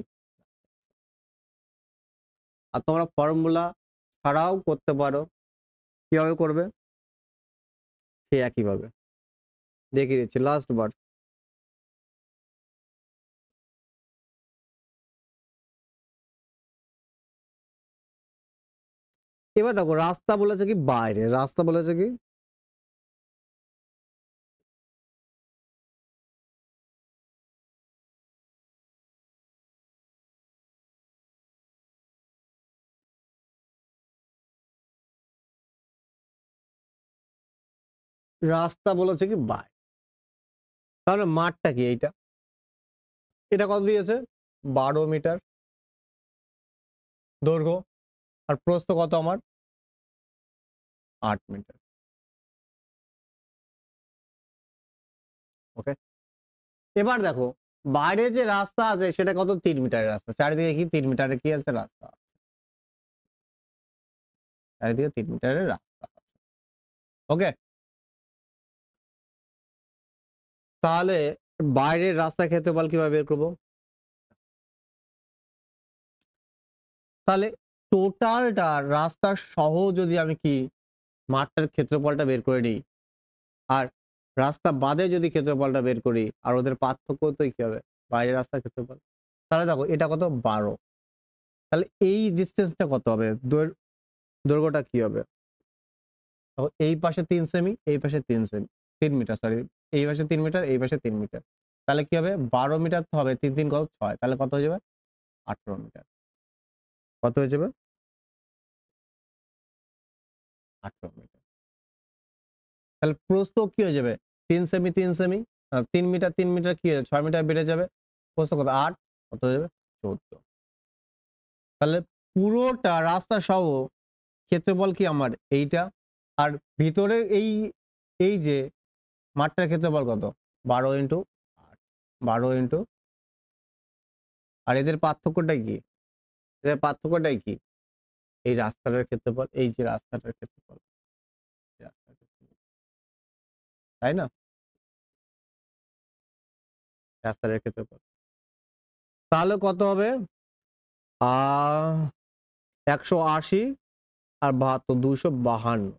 আর তোমরা ফর্মুলা ছাড়াও করতে পারো। কিভাবে করবে? সেই একইভাবে দেখিয়ে দিচ্ছি লাস্ট বার। এবার দেখো রাস্তা বলেছে কি বাইরে, রাস্তা বলেছে কি রাস্তা বলেছে কি বাইরে। তাহলে মাঠটা কি? এইটা, এটা কত দিয়েছে? 12 মিটার দৈর্ঘ্য, আর প্রস্থ কত আমার? 8 মিটার। ওকে, এবার দেখো বাইরে যে রাস্তা আছে সেটা কত? 3 মিটারের রাস্তা। চারিদিকে কি 3 মিটারের কি আছে? রাস্তা আছে। চারিদিকে 3 মিটারের রাস্তা আছে। ওকে, তাহলে বাইরের রাস্তার ক্ষেত্রফল কিভাবে বের করবো? তাহলে টোটালটা রাস্তার সহ যদি আমি কি মাঠটার ক্ষেত্রফলটা বের করে নিই, আর রাস্তা বাদে যদি ক্ষেত্রফলটা বের করি, আর ওদের পার্থক্য তো কি হবে? বাইরের রাস্তার ক্ষেত্রফল। তাহলে দেখো এটা কত? 12। তাহলে এই ডিসটেন্সটা কত হবে? দৈর্ঘ্যটা কি হবে? এই পাশে 3 সেমি, এই পাশে 3 সেমি, 3 মিটার সরি, এই পাশে 3 মিটার, এই পাশে 3 মিটার। তাহলে কি হবে? 12 মিটার তো হবে, 3 3 কত? 6। তাহলে কত হয়ে যাবে? 18 মিটার। কত হয়ে যাবে 18 মিটার। তাহলে প্রস্থ কি হয়ে যাবে 3 সেমি 3 সেমি 3 মিটার 3 মিটার কি 6 মিটার বেড়ে যাবে। প্রস্থ কত 8 কত হয়ে যাবে 14। তাহলে পুরোটা রাস্তা সহ ক্ষেত্রফল কি আমার এইটা। আর ভিতরের এই যে মাঠটার ক্ষেত্রফল কত 12 ইন্টু 8 12 ইন্টু। আর এদের পার্থক্যটাই কি এদের পার্থক্যটাই কি এই রাস্তাটার ক্ষেত্রফল এই যে রাস্তাটার ক্ষেত্রফল তাই না রাস্তাটার ক্ষেত্রফল। তাহলে কত হবে 180 আর 72 252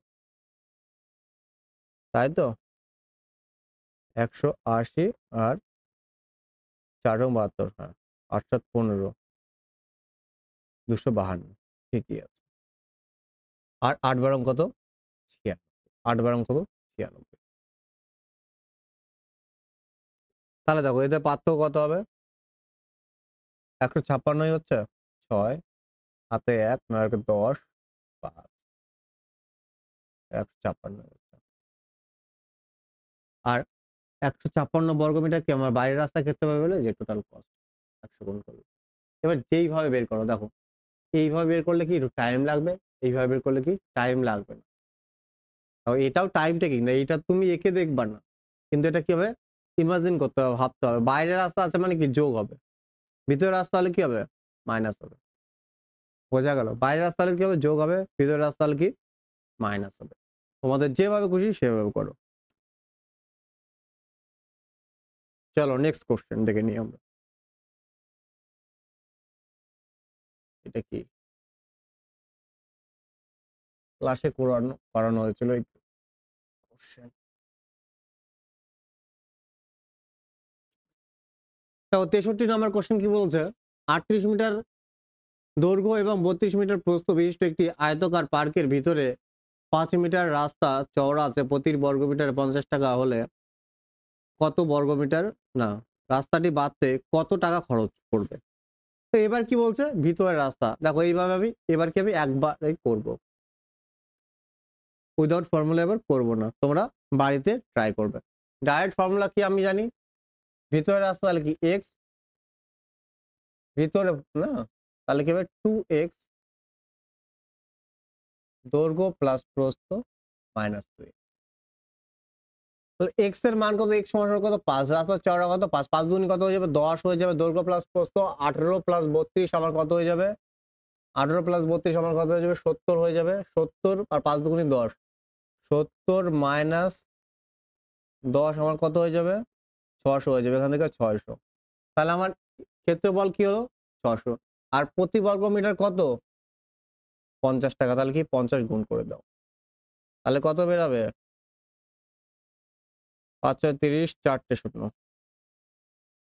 তাই তো 180 আর 4 72 হ্যাঁ 8 15 252 ঠিকই আছে। আর 8 বারং কত 96 8 বারং কত 96। তাহলে দেখো এদের পার্থক্য কত হবে 156 হচ্ছে 6 হাতে 1 9 10 5 156 হচ্ছে। আর 156 বর্গমিটার কি আমার বাইরের রাস্তা ক্ষেত্রফল বলে যে টোটাল কস্ট 100 গুণ করলে। এবার যেইভাবে বের করো দেখো এইভাবে বের করলে কি একটু টাইম লাগবে এইভাবে বের করলে কি টাইম লাগবে না। এটাও টাইম টেকিং না এটা তুমি এঁকে দেখবা না কিন্তু এটা কি হবে ইমাজিন করতে হবে ভাবতে হবে বাইরের রাস্তা আছে মানে কি যোগ হবে ভিতরের রাস্তা হলে কি হবে মাইনাস হবে। বোঝা গেল বাইরের রাস্তা হলে কি হবে যোগ হবে ভিতরের রাস্তা হলে কি মাইনাস হবে। তোমাদের যেভাবে খুশি সেভাবে করো। চলো নেক্সট কোশ্চেন দেখে নিই আমরা। এটা কি ক্লাসে করানো হয়েছিল এই কোশ্চেন। 63 নম্বর কোশ্চেন কি বলছে 38 মিটার দৈর্ঘ্য এবং 32 মিটার প্রস্থ বিশিষ্ট একটি আয়তাকার পার্কের ভিতরে 5 মিটার রাস্তা চওড়া আছে প্রতি বর্গমিটারে 50 টাকা হলে কত বর্গমিটার না রাস্তাটি বাঁধতে কত টাকা খরচ করবে। তো এবার কি বলছে ভিতরের রাস্তা দেখো এইভাবে আমি একবারই করব উইদাউট ফর্মুলা এবার করব না তোমরা বাড়িতে ট্রাই করবে। ডাইরেক্ট ফর্মুলা কি আমি জানি ভিতরের রাস্তা তাহলে কি এক্স ভিতরে না তাহলে কি হবে 2x দৈর্ঘ্য প্লাস প্রস্থ মাইনাস 2x। তাহলে এক্স এর মান কত এক্স সমান কত 5 রাস্তা চওড়া কত 5 5 দুগুণ কত হয়ে যাবে 10 হয়ে যাবে দৈর্ঘ্য প্লাস প্রস্থ 18 প্লাস 32 আমার কত হয়ে যাবে 18 প্লাস 32 আমার কত হয়ে যাবে 70 হয়ে যাবে 70 আর 5 দুগুণ 10 70 মাইনাস 10 আমার কত হয়ে যাবে 600 হয়ে যাবে এখান থেকে 600। তাহলে আমার ক্ষেত্রফল কি হলো 600 আর প্রতি বর্গ মিটার কত 50 টাকা তাহলে কি 50 গুণ করে দাও তাহলে কত বেরাবে 5 30 4টে শূন্য।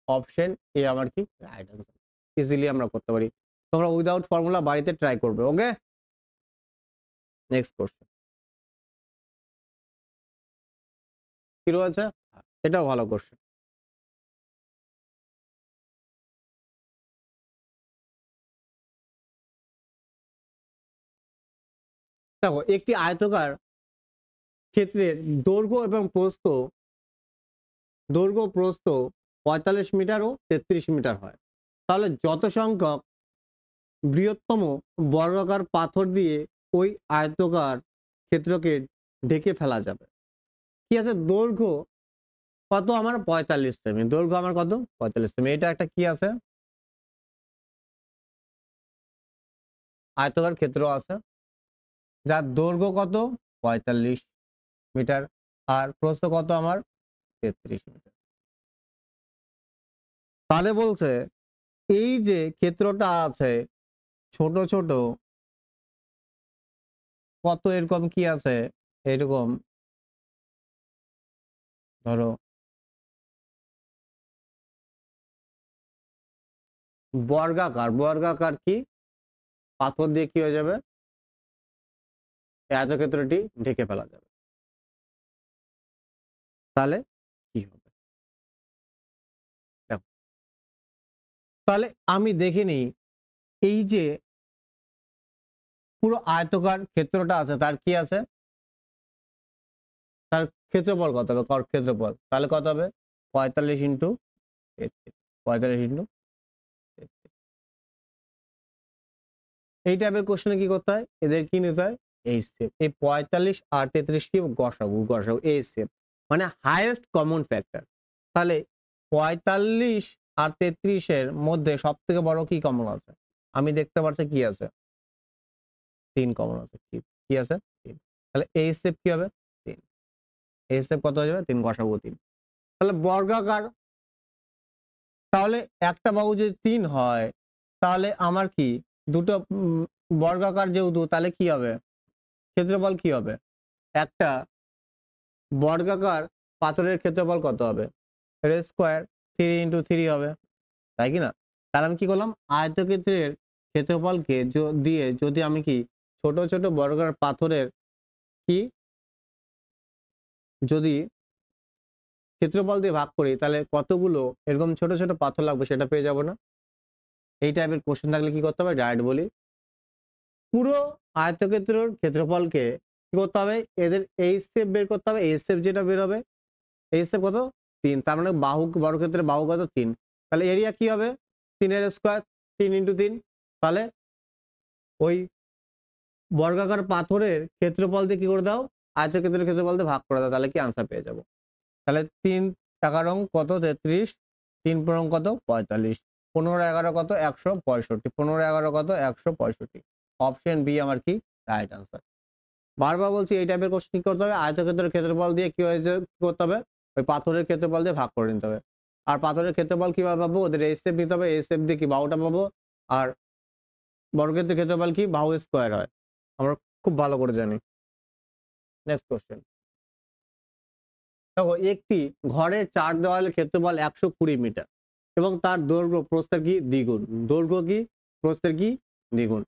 অপশন এ আমার কি রাইট আনসার ইজিলি আমরা করতে পারি। তোমরা উইদাউট ফর্মুলা বাড়িতে ট্রাই করবে ওকে। নেক্সট কোশ্চেন কি রয়েছে এটাও ভালো কোশ্চেন। দেখো একটি আয়তকার ক্ষেত্রের দৈর্ঘ্য প্রস্থ 45 মিটার ও 33 মিটার হয় তাহলে যত সংখ্যক বৃহত্তম বর্গাকার পাথর দিয়ে ওই আয়তকার ক্ষেত্রকে ঢেকে ফেলা যাবে। কি আছে দৈর্ঘ্য কত আমার 45 সেমি দৈর্ঘ্য আমার কত 45 সেমি এটা একটা কি আছে আয়তকার ক্ষেত্র আছে যার দৈর্ঘ্য কত 45 মিটার আর প্রস্থ কত আমার 33 মিটার। তাহলে বলছে এই যে ক্ষেত্রটা আছে ছোট ছোট কত এরকম কি আছে এরকম ধরো বর্গাকার কি পাথর দিয়ে কি হয়ে যাবে আয়তক্ষেত্রটি ঢেকে ফেলা যাবে। তাহলে কি হবে দেখো তাহলে আমি দেখে নিই এই যে পুরো আয়তকার ক্ষেত্রটা আছে তার কি আছে, তার ক্ষেত্রফল কত হবে, ক্ষেত্রফল তাহলে কত হবে 45 ইন্টু 45 ইন্টু। এই টাইপের কোশ্চেনে কি করতে হয়, এদের কি নিতে হয় এই স্টেপ, এই 45 আর 33 কি গসাগু এই স্টেপ মানে হাইয়েস্ট কমন ফ্যাক্টর। তাহলে 45 আর 33 এর মধ্যে সব থেকে বড় কি কমন আছে, আমি দেখতে পাচ্ছি কি আছে 3 কমন আছে, কি আছে 3, তাহলে এই স্টেপ কি হবে 3, এই স্টেপ কত হয়ে যাবে 3 গসাগু 3। তাহলে বর্গাকার, তাহলে একটা বাহু যদি 3 হয় তাহলে আমার কি দুটো বর্গাকার যেহেতু তাহলে কি হবে ক্ষেত্রফল কি হবে, একটা বর্গাকার পাথরের ক্ষেত্রফল কত হবে এর স্কয়ার 3 ইন্টু 3 হবে, তাই কি না। তাহলে আমি কি করলাম আয়তক্ষেত্রের ক্ষেত্রফলকে দিয়ে যদি আমি কি ছোট ছোট বর্গাকার পাথরের কি যদি ক্ষেত্রফল দিয়ে ভাগ করি তাহলে কতগুলো এরকম ছোট ছোট পাথর লাগবে সেটা পেয়ে যাব না। এই টাইপের কোশ্চেন থাকলে কি করতে হবে ডাইরেক্ট বলি, পুরো আয়তক্ষেত্রের ক্ষেত্রফলকে কি করতে হবে এদের এই স্টেপ বের করতে হবে, এই স্টেপ যেটা বের হবে এই স্টেপ কত 3, তার মানে বাহু বর্গক্ষেত্রের বাহু কত 3, তাহলে এরিয়া কি হবে 3 এর স্কয়ার 3 ইন্টু 3, তাহলে ওই বর্গাকার পাথরের ক্ষেত্রফল দিয়ে কি করে দাও আয়তক্ষেত্রের ক্ষেত্রফল দিয়ে ভাগ করে দাও, তাহলে কি আনসার পেয়ে যাব। তাহলে 3 11 কত 33, 3 15 কত 45, 15 11 কত 165, 15 11 কত 165, অপশন বি আমার কি রাইট আনসার। বারবার বলছি এই টাইপের কোশ্চেন কি করতে হবে আয়তক্ষেত্রের ক্ষেত্রফল দিয়ে কি হয়েছে কি করতে হবে ওই পাথরের ক্ষেত্রফল দিয়ে ভাগ করে নিতে হবে। আর পাথরের ক্ষেত্রফল কিভাবে পাবো, ওদের এই স্টেপ নিতে হবে, এই স্টেপ দিয়ে কি বাহুটা পাবো, আর বর্গক্ষেত্রের ক্ষেত্রফল কি বাহু স্কয়ার হয়, আমরা খুব ভালো করে জানি। নেক্সট কোশ্চেন দেখো, একটি ঘরের 4 দেওয়ালের ক্ষেত্রফল 120 মিটার এবং তার দৈর্ঘ্য প্রস্থের কি দ্বিগুণ, দৈর্ঘ্য কি প্রস্থের কি দ্বিগুণ।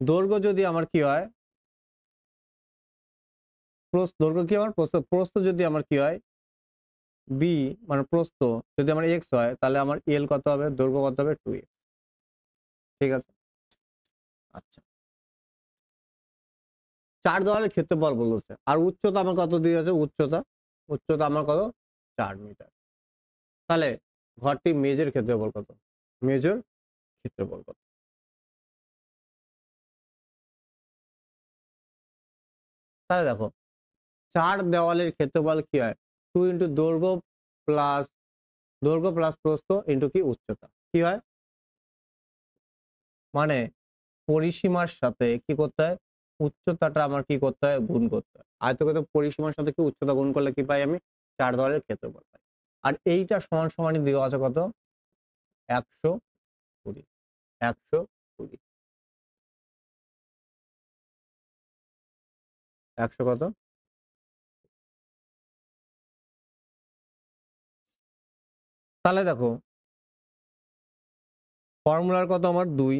দৈর্ঘ্য যদি আমার কি হয় দৈর্ঘ্য কি আমার প্রস্থ যদি আমার কি হয় বি মানে প্রস্থ যদি আমার এক্স হয় তাহলে আমার এল কত হবে দৈর্ঘ্য কত হবে 2x, ঠিক আছে। আচ্ছা 4 দেওয়ালের ক্ষেত্রফল বলেছে আর উচ্চতা আমার কত দিয়েছে, উচ্চতা আমার কত 4 মিটার, তাহলে ঘরটি মেজের ক্ষেত্রফল কত, মেজর ক্ষেত্রফল কত। তাহলে দেখো 4 দেওয়ালের ক্ষেত্রফল কি হয় 2 ইন্টু দৈর্ঘ্য প্লাস প্রস্থ ইন্টু কি উচ্চতা কি হয়, মানে পরিসীমার সাথে কি করতে হয় উচ্চতাটা আমার কি করতে হয় গুণ করতে হয়, আয়তক্ষেত্র পরিসীমার সাথে কি উচ্চতা গুণ করলে কি পাই আমি 4 দেওয়ালের ক্ষেত্রফল পাই। আর এইটা সমান সমানই দেওয়া আছে কত 120, 120 100 কত, তাহলে দেখো ফর্মুলার কত আমার 2,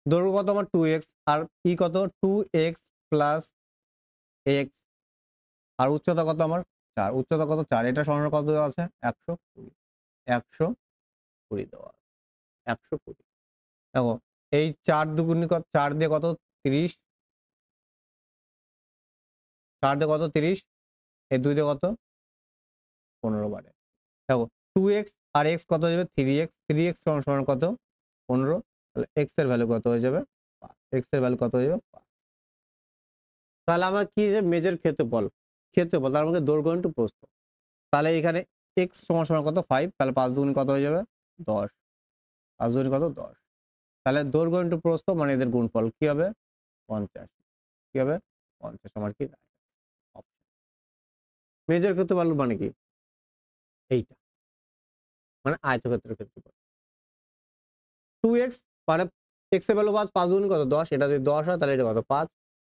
দৈর্ঘ্য কত আমার 2x আর ই কত 2x প্লাস x আর উচ্চতা কত আমার 4, উচ্চতা কত 4, এটা সমান কত দেওয়া আছে 120, 120 দেওয়া আছে 120। দেখো এই 4 দুগুণে কত 4 দিয়ে কত 30, 4 দিয়ে কত 30, এই 2 দিয়ে কত 15 বারে। দেখো 2x আর x কত হয়ে যাবে 3x, 3x সমান সমান কত 15, তাহলে x এর ভ্যালু কত হয়ে যাবে 5, x এর ভ্যালু কত হয়ে যাবে 5। তাহলে আমার কি যে মেজর ক্ষেত্রফল তার মধ্যে দৈর্ঘ্য ইন্টু প্রস্থ, তাহলে এখানে x সমান সমান কত 5, তাহলে 5 দুগুণে কত হয়ে যাবে 10, 5 দুগুণে কত 10, তাহলে দৈর্ঘ্য ইন্টু প্রস্থ মানে এদের গুণফল কি হবে 50, কি হবে 50 আমার কি মেজর ক্ষেত্রফল মানে কি এইটা মানে আয়তক্ষেত্রের ক্ষেত্রফল 2x মানে x এর ভ্যালু 5, 5 গুণ কত 10, এটা যদি 10 হয় তাহলে এটা কত 5,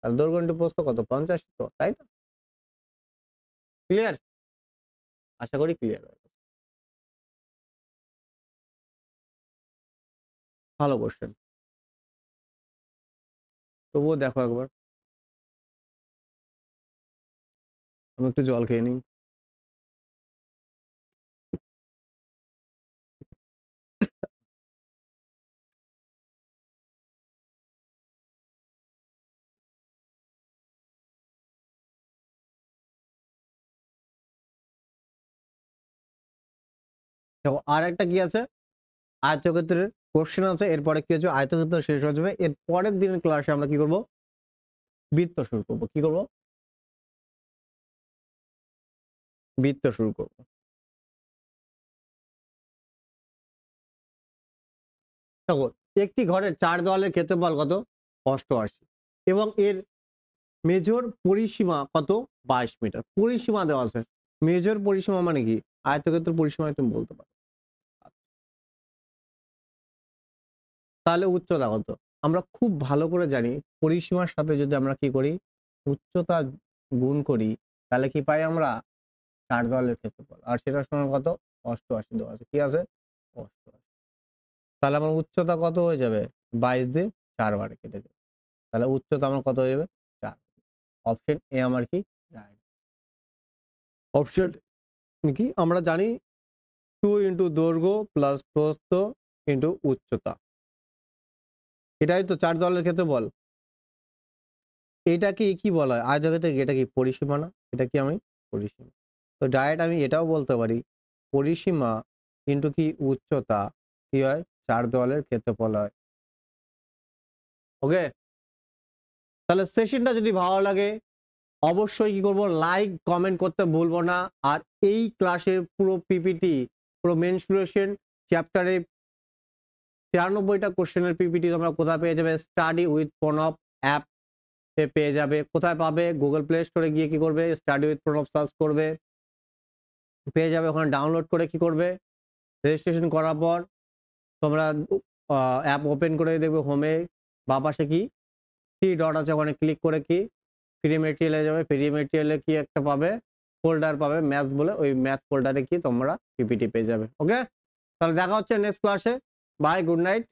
তাহলে দৈর্ঘ্য ইন্টু প্রস্থ কত 50, তো তাই না। ক্লিয়ার, আশা করি ক্লিয়ার হয়ে গেছে। ভালো কোশ্চেন, তবুও দেখো একবার, আমি একটু জল খেয়ে নিই। দেখো আর একটা কি আছে, আয়তক্ষেত্রের কোশ্চেন আছে, এরপরে কি হচ্ছে আয়তক্ষেত্র শেষ হয়ে যাবে, এর পরের দিনের ক্লাসে আমরা কি করব, বৃত্ত শুরু করব। কি করব, বৃত্ত শুরু করব। দেখো একটি ঘরের 4 দেওয়ালের ক্ষেত্রফল কত, 88, এবং এর মেজর পরিসীমা কত, 22 মিটার। পরিসীমা দেওয়া আছে, মেজর পরিসীমা মানে কি, আয়তক্ষেত্র পরিসীমা তুমি বলতে পারো। তাহলে উচ্চতা কত, আমরা খুব ভালো করে জানি পরিসীমার সাথে যদি আমরা কি করি, উচ্চতা গুণ করি, তাহলে কি পাই আমরা, 4 দেওয়ালের ক্ষেত্রফল, আর সেটার সমান কত, 88 দেওয়া আছে, কি আছে 88। তাহলে আমার উচ্চতা কত হয়ে যাবে, 22 দিয়ে 4 বারে কেটে যাবে, তাহলে উচ্চতা আমার কত হয়ে যাবে, 4। অপশন এ আমার কি রাইট। অপশন কি, আমরা জানি 2 ইন্টু দৈর্ঘ্য প্লাস প্রস্থ ইন্টু উচ্চতা, এটাই তো 4 দেওয়ালের ক্ষেত্রে বল। এটা কি বলা হয় আয়তক্ষেত্রে, এটা কি পরিসীমা না, এটা কি আমি পরিসীমা। তো ডাইরেক্ট আমি এটাও বলতে পারি পরিসীমা ইন্টু কি উচ্চতা কি হয়, 4 দেওয়ালের ক্ষেত্রফল হয়। ওকে, তাহলে সেশনটা যদি ভালো লাগে অবশ্যই কি করব, লাইক কমেন্ট করতে ভুলবো না। আর এই ক্লাসের পুরো পিপিটি, পুরো মেনস্ট্রুয়েশন চ্যাপ্টারে 93টা কোশ্চেনের পিপিটি তোমরা কোথায় পেয়ে যাবে, স্টাডি উইথ প্রণব অ্যাপ পেয়ে যাবে। কোথায় পাবে, গুগল প্লে স্টোরে গিয়ে কি করবে, স্টাডি উইথ প্রণব সার্চ করবে, পেয়ে যাবে। ওখানে ডাউনলোড করে কি করবে, রেজিস্ট্রেশন করার পর তোমরা অ্যাপ ওপেন করে দেখবে, হোমে বা পাশে কি 3 ডট আছে, ওখানে ক্লিক করে কি ফ্রি মেটেরিয়ালে যাবে, ফ্রি মেটেরিয়ালে কি একটা পাবে, ফোল্ডার পাবে ম্যাথ বলে, ওই ম্যাথ ফোল্ডারে কি তোমরা পিপিটি পেয়ে যাবে। ওকে, তাহলে দেখা হচ্ছে নেক্সট ক্লাসে। Bye, good night.